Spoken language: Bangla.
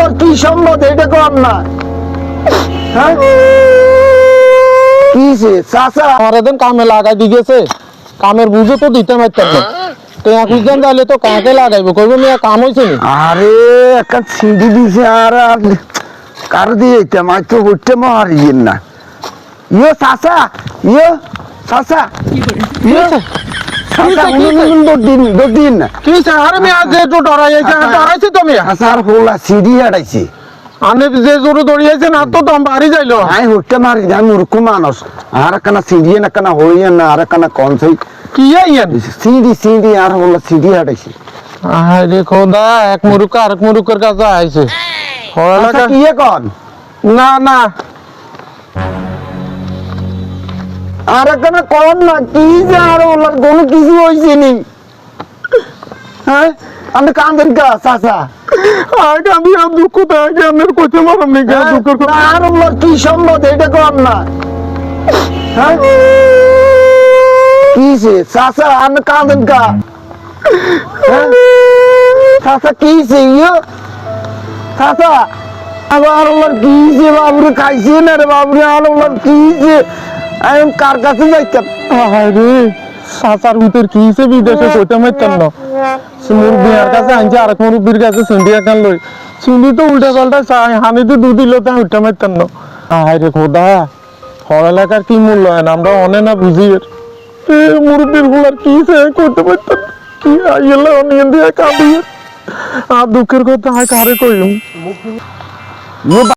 আল্লাহর কি সম্ভব এটা কর না। হ্যাঁ কি চাচা আমার একদম কামে লাগাই দি গেছে, কামের বুঝো তো দিতে পারতাম না। টেয়া খুঁজতাম তাহলে তো কাকে লাগাইবো, কইবো মেয়া কাম হয়েছে নি। আরে একটা ছিঁড়ি দিছে আর কার দিয়ে যেতাম আজ তো উঠতে মারিয়েন না। ইয়ে চাচা ইয়ে চাচা ইয়ে চাচা দৌড় দিন না। কি আরে মেয়া যে তো ডরাইছে তো মেয়া। চাচা আর হোলা সিঁড়ি হারাইছে। আনে যে জোরে দৌড়িয়েছে না তো দম বাড়ি যাইলো। আই উঠতে মারি না মূর্খ মানুষ। আর একখানা সিঁড়ি না একখানা হইয়া না আর একখানা কনসই কি ইয়ান সিঁড়ি আর হোলা সিঁড়ি হারাইছে। আরে খোদা, এক মুরুখ আরেক মুরুখের কাছে আইছে। চাচা কি কন না না আর একখানা কন না কি যে আর ওলার কোনো কিছু হয়েছে নি। হ্যাঁ আমি কান্দেন কা চাচা আগে আমি আর দুঃখ থাকে আমার কইতে পারলাম না দুঃখের কথা। আর ওলার কি সম্ভব এটা কর না। হ্যাঁ কি চাচা আমি কান্দেন কা চাচা কি ইয়ে চাচা আবার ওলার কি বাবুরে খাইছে না রে বাবুরে আর ওলার কি আমি কার কাছে যাইতাম। আরে সাসার ভিতর কি হিসেবে বিদেশে কইতে পারতাম না। মুরব্বিয়ার কাছে আনছে আরেক মুরব্বির কাছে সিন্ডি একান লই, সিন্ডি তো উল্টা পাল্টা চাই, হানিতে দুধ দিল তা উঠতে পারতাম না। আরে খোদা, পড়ালেখার কি মূল্যায়ন আমরা অনে না বুঝি। মুরব্বির গুলার কি করতে পারতাম কি আইলে অনিয়ন দিয়ে কাঁদিয়ে আর দুঃখের কথা কারে কইম।